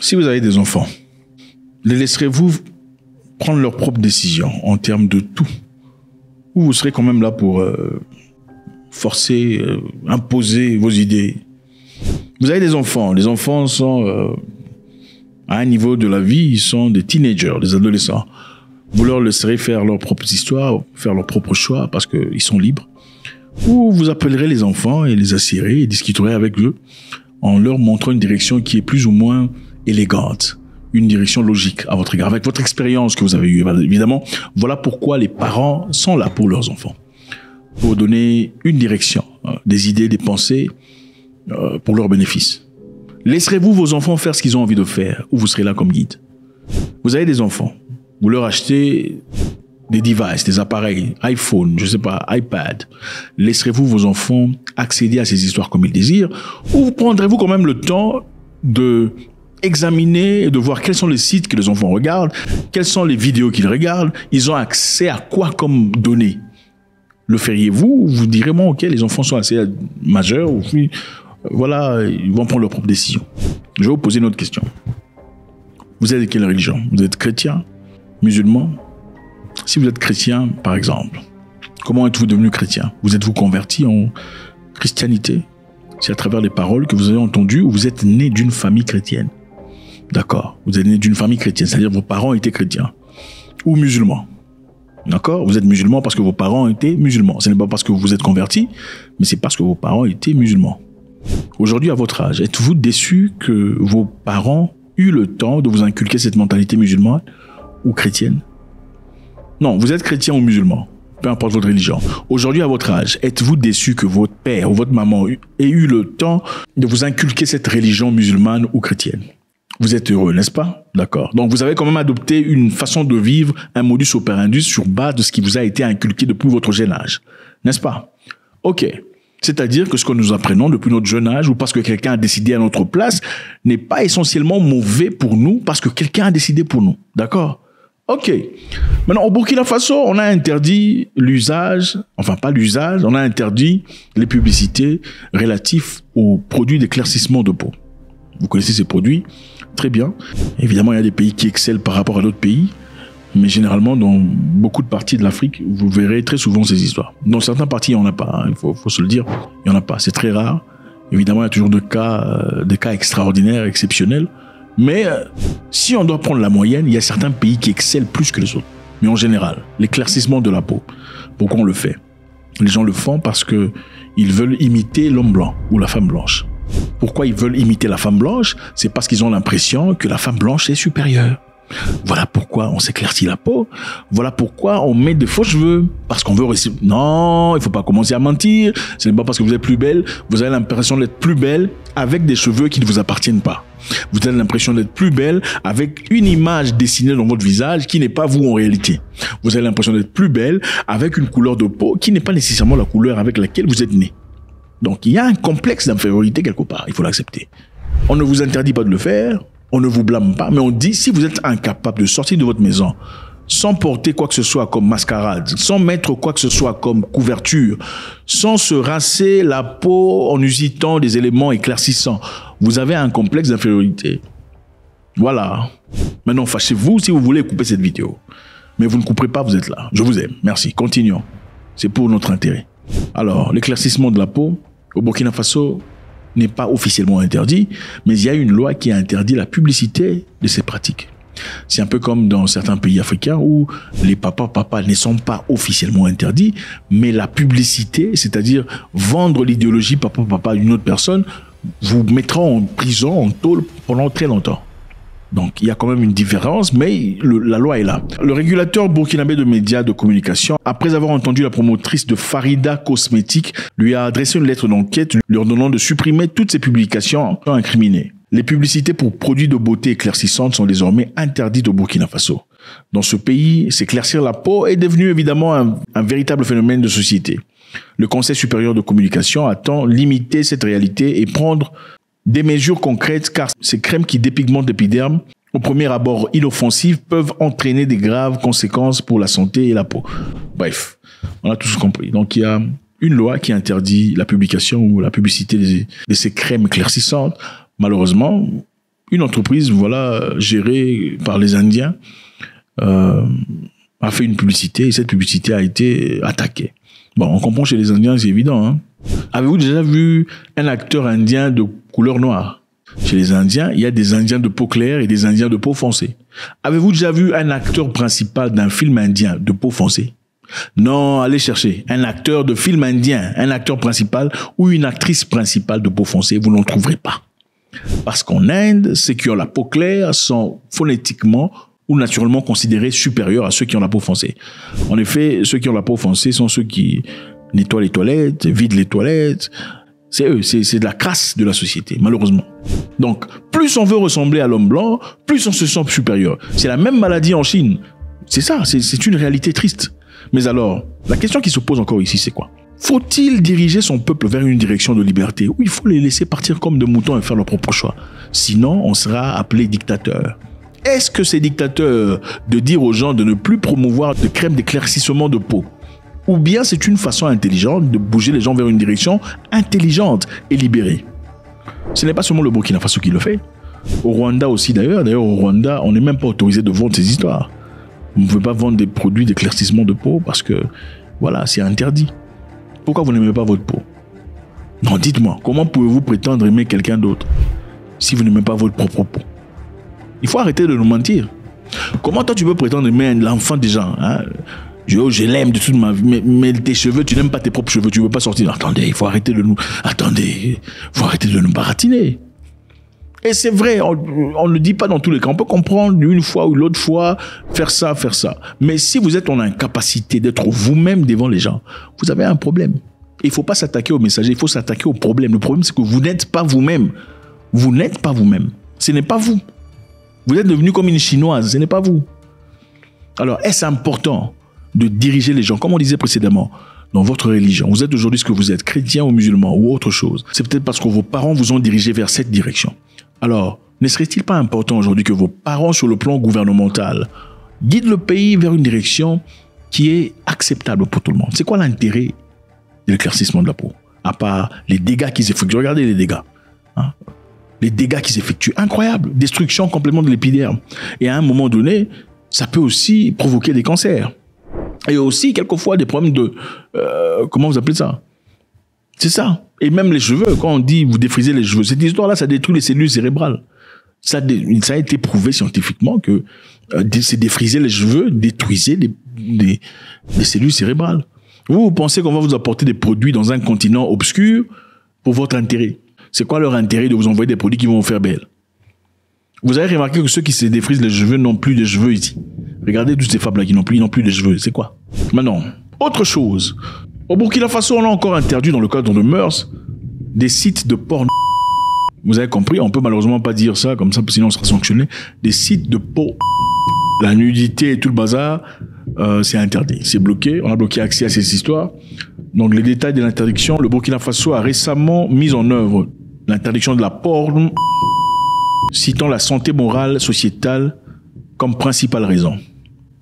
Si vous avez des enfants, les laisserez-vous prendre leurs propres décisions en termes de tout? Ou vous serez quand même là pour forcer, imposer vos idées? Vous avez des enfants. Les enfants sont à un niveau de la vie, ils sont des teenagers, des adolescents. Vous leur laisserez faire leurs propres histoires, faire leurs propres choix parce qu'ils sont libres. Ou vous appellerez les enfants et les assiérez et discuterez avec eux en leur montrant une direction qui est plus ou moins élégante, une direction logique à votre égard, avec votre expérience que vous avez eue. Évidemment, voilà pourquoi les parents sont là pour leurs enfants, pour donner une direction, des idées, des pensées pour leur bénéfice. Laisserez-vous vos enfants faire ce qu'ils ont envie de faire ou vous serez là comme guide? Vous avez des enfants, vous leur achetez des devices, des appareils, iPhone, je sais pas, iPad. Laisserez-vous vos enfants accéder à ces histoires comme ils désirent ou prendrez-vous quand même le temps de examiner et de voir quels sont les sites que les enfants regardent, quelles sont les vidéos qu'ils regardent, ils ont accès à quoi comme données? Le feriez-vous ou vous direz, bon, ok, les enfants sont assez majeurs, ou voilà, ils vont prendre leurs propres décisions? Je vais vous poser une autre question. Vous êtes de quelle religion? Vous êtes chrétien? Musulman? Si vous êtes chrétien, par exemple, comment êtes-vous devenu chrétien? Vous êtes-vous converti en christianité? C'est à travers les paroles que vous avez entendues ou vous êtes né d'une famille chrétienne? D'accord. Vous êtes né d'une famille chrétienne, c'est-à-dire vos parents étaient chrétiens ou musulmans. D'accord? Vous êtes musulman parce que vos parents étaient musulmans. Ce n'est pas parce que vous vous êtes converti, mais c'est parce que vos parents étaient musulmans. Aujourd'hui, à votre âge, êtes-vous déçu que vos parents aient eu le temps de vous inculquer cette mentalité musulmane ou chrétienne? Non, vous êtes chrétien ou musulman, peu importe votre religion. Aujourd'hui, à votre âge, êtes-vous déçu que votre père ou votre maman ait eu le temps de vous inculquer cette religion musulmane ou chrétienne? Vous êtes heureux, n'est-ce pas? D'accord. Donc, vous avez quand même adopté une façon de vivre, un modus operandi sur base de ce qui vous a été inculqué depuis votre jeune âge. N'est-ce pas? Ok. C'est-à-dire que ce que nous apprenons depuis notre jeune âge ou parce que quelqu'un a décidé à notre place n'est pas essentiellement mauvais pour nous parce que quelqu'un a décidé pour nous. D'accord? Ok. Maintenant, au Burkina Faso, on a interdit l'usage, enfin pas l'usage, on a interdit les publicités relatives aux produits d'éclaircissement de peau. Vous connaissez ces produits? Très bien. Évidemment, il y a des pays qui excellent par rapport à d'autres pays, mais généralement, dans beaucoup de parties de l'Afrique, vous verrez très souvent ces histoires. Dans certains parties, il n'y en a pas, hein, il faut se le dire, il n'y en a pas. C'est très rare. Évidemment, il y a toujours des cas extraordinaires, exceptionnels. Mais si on doit prendre la moyenne, il y a certains pays qui excellent plus que les autres. Mais en général, l'éclaircissement de la peau, pourquoi on le fait? Les gens le font parce qu'ils veulent imiter l'homme blanc ou la femme blanche. Pourquoi ils veulent imiter la femme blanche? C'est parce qu'ils ont l'impression que la femme blanche est supérieure. Voilà pourquoi on s'éclaircit la peau. Voilà pourquoi on met de faux cheveux. Parce qu'on veut réussir. Non, il ne faut pas commencer à mentir. Ce n'est pas parce que vous êtes plus belle. Vous avez l'impression d'être plus belle avec des cheveux qui ne vous appartiennent pas. Vous avez l'impression d'être plus belle avec une image dessinée dans votre visage qui n'est pas vous en réalité. Vous avez l'impression d'être plus belle avec une couleur de peau qui n'est pas nécessairement la couleur avec laquelle vous êtes né. Donc il y a un complexe d'infériorité quelque part. Il faut l'accepter. On ne vous interdit pas de le faire. On ne vous blâme pas, mais on dit, si vous êtes incapable de sortir de votre maison sans porter quoi que ce soit comme mascarade, sans mettre quoi que ce soit comme couverture, sans se rincer la peau en usitant des éléments éclaircissants, vous avez un complexe d'infériorité. Voilà. Maintenant, fâchez-vous si vous voulez couper cette vidéo. Mais vous ne couperez pas, vous êtes là. Je vous aime. Merci. Continuons. C'est pour notre intérêt. Alors, l'éclaircissement de la peau, au Burkina Faso, n'est pas officiellement interdit, mais il y a une loi qui interdit la publicité de ces pratiques. C'est un peu comme dans certains pays africains où les papas ne sont pas officiellement interdits, mais la publicité, c'est-à-dire vendre l'idéologie papa à une autre personne, vous mettra en prison, en tôle pendant très longtemps. Donc, il y a quand même une différence, mais la loi est là. Le régulateur burkinabé de médias de communication, après avoir entendu la promotrice de Farida Cosmétiques, lui a adressé une lettre d'enquête lui ordonnant de supprimer toutes ses publications incriminées. Les publicités pour produits de beauté éclaircissantes sont désormais interdites au Burkina Faso. Dans ce pays, s'éclaircir la peau est devenu évidemment un véritable phénomène de société. Le Conseil supérieur de communication attend limiter cette réalité et prendre des mesures concrètes car ces crèmes qui dépigmentent l'épiderme, au premier abord inoffensives, peuvent entraîner des graves conséquences pour la santé et la peau. Bref, on a tous compris. Donc il y a une loi qui interdit la publication ou la publicité de ces crèmes éclaircissantes. Malheureusement, une entreprise, voilà, gérée par les Indiens, a fait une publicité et cette publicité a été attaquée. Bon, on comprend chez les Indiens, c'est évident. Hein. Avez-vous déjà vu un acteur indien de couleur noire? Chez les Indiens, il y a des Indiens de peau claire et des Indiens de peau foncée. Avez-vous déjà vu un acteur principal d'un film indien de peau foncée? Non, allez chercher un acteur de film indien, un acteur principal ou une actrice principale de peau foncée, vous n'en trouverez pas. Parce qu'en Inde, ceux qui ont la peau claire sont phonétiquement ou naturellement considérés supérieurs à ceux qui ont la peau foncée. En effet, ceux qui ont la peau foncée sont ceux qui nettoient les toilettes, vident les toilettes. C'est eux, c'est de la crasse de la société, malheureusement. Donc, plus on veut ressembler à l'homme blanc, plus on se sent supérieur. C'est la même maladie en Chine. C'est ça, c'est une réalité triste. Mais alors, la question qui se pose encore ici, c'est quoi? Faut-il diriger son peuple vers une direction de liberté ou il faut les laisser partir comme des moutons et faire leur propre choix? Sinon, on sera appelé dictateur. Est-ce que c'est dictateur de dire aux gens de ne plus promouvoir de crème d'éclaircissement de peau? Ou bien c'est une façon intelligente de bouger les gens vers une direction intelligente et libérée? Ce n'est pas seulement le Burkina Faso qui le fait. Au Rwanda aussi d'ailleurs. D'ailleurs au Rwanda, on n'est même pas autorisé de vendre ces histoires. Vous ne pouvez pas vendre des produits d'éclaircissement de peau parce que, voilà, c'est interdit. Pourquoi vous n'aimez pas votre peau? Non, dites-moi, comment pouvez-vous prétendre aimer quelqu'un d'autre si vous n'aimez pas votre propre peau? Il faut arrêter de nous mentir. Comment toi tu peux prétendre aimer l'enfant des gens, hein? Je l'aime de toute ma vie, mais tes cheveux, tu n'aimes pas tes propres cheveux, tu ne veux pas sortir. Attendez, il faut arrêter de nous... Attendez, il faut arrêter de nous baratiner. Et c'est vrai, on ne le dit pas dans tous les cas. On peut comprendre une fois ou l'autre fois, faire ça. Mais si vous êtes en incapacité d'être vous-même devant les gens, vous avez un problème. Il ne faut pas s'attaquer au messager, il faut s'attaquer au problème. Le problème, c'est que vous n'êtes pas vous-même. Vous n'êtes pas vous-même. Ce n'est pas vous. Vous êtes devenu comme une Chinoise, ce n'est pas vous. Alors, est-ce important de diriger les gens, comme on disait précédemment, dans votre religion? Vous êtes aujourd'hui ce que vous êtes, chrétien ou musulman ou autre chose. C'est peut-être parce que vos parents vous ont dirigé vers cette direction. Alors, ne serait-il pas important aujourd'hui que vos parents, sur le plan gouvernemental, guident le pays vers une direction qui est acceptable pour tout le monde? C'est quoi l'intérêt de l'éclaircissement de la peau? À part les dégâts qu'ils effectuent. Regardez les dégâts. Hein? Les dégâts qu'ils effectuent, incroyable. Destruction complètement de l'épiderme. Et à un moment donné, ça peut aussi provoquer des cancers. Et aussi, quelquefois, des problèmes de... comment vous appelez ça? C'est ça. Et même les cheveux, quand on dit vous défrisez les cheveux, cette histoire-là, ça détruit les cellules cérébrales. Ça a été prouvé scientifiquement que c'est défriser les cheveux, détruisait les cellules cérébrales. Vous pensez qu'on va vous apporter des produits dans un continent obscur pour votre intérêt? C'est quoi leur intérêt de vous envoyer des produits qui vont vous faire belle? Vous avez remarqué que ceux qui se défrisent les cheveux n'ont plus de cheveux ici. Regardez toutes ces femmes-là qui n'ont plus de cheveux. C'est quoi? Maintenant, autre chose. Au Burkina Faso, on a encore interdit dans le cadre de mœurs des sites de porno. Vous avez compris? On peut malheureusement pas dire ça comme ça, sinon on sera sanctionné. Des sites de porno. La nudité et tout le bazar, c'est interdit. C'est bloqué. On a bloqué accès à ces histoires. Donc les détails de l'interdiction, le Burkina Faso a récemment mis en œuvre l'interdiction de la porno, citant la santé morale sociétale comme principale raison.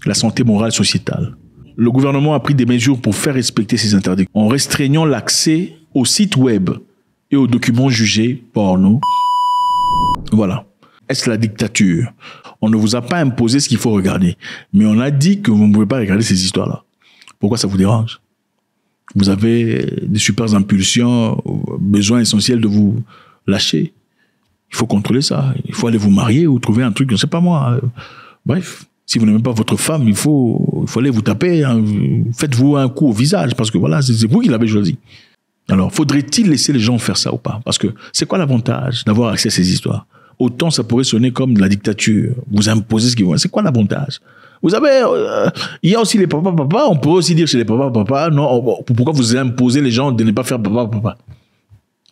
La santé morale sociétale. Le gouvernement a pris des mesures pour faire respecter ces interdictions en restreignant l'accès aux sites web et aux documents jugés porno. Voilà. Est-ce la dictature? On ne vous a pas imposé ce qu'il faut regarder, mais on a dit que vous ne pouvez pas regarder ces histoires-là. Pourquoi ça vous dérange? Vous avez des super impulsions, besoin essentiel de vous lâcher. Il faut contrôler ça. Il faut aller vous marier ou trouver un truc, je ne sais pas moi. Bref, si vous n'aimez pas votre femme, il faut aller vous taper. Hein. Faites-vous un coup au visage parce que voilà, c'est vous qui l'avez choisi. Alors, faudrait-il laisser les gens faire ça ou pas? Parce que c'est quoi l'avantage d'avoir accès à ces histoires? Autant ça pourrait sonner comme de la dictature. Vous imposez ce qu'ils vont. C'est quoi l'avantage? Vous savez, il y a aussi les papa. On pourrait aussi dire chez les papa, non, pourquoi vous imposez les gens de ne pas faire papa?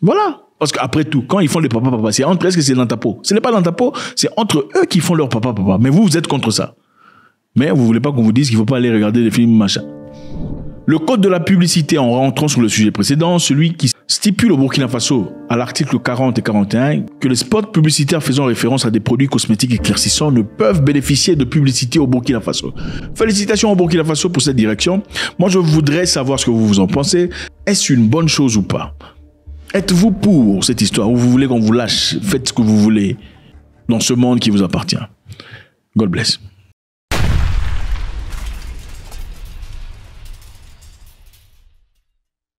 Voilà. Parce qu'après tout, quand ils font les papa, c'est entre est-ce que c'est dans ta peau? Ce n'est pas dans ta peau, c'est entre eux qui font leur papa. Mais vous êtes contre ça. Mais vous voulez pas qu'on vous dise qu'il faut pas aller regarder des films machin. Le code de la publicité, en rentrant sur le sujet précédent, celui qui stipule au Burkina Faso, à l'article 40 et 41, que les spots publicitaires faisant référence à des produits cosmétiques éclaircissants ne peuvent bénéficier de publicité au Burkina Faso. Félicitations au Burkina Faso pour cette direction. Moi, je voudrais savoir ce que vous en pensez. Est-ce une bonne chose ou pas? Êtes-vous pour cette histoire ou vous voulez qu'on vous lâche? Faites ce que vous voulez. dans ce monde qui vous appartient. God bless.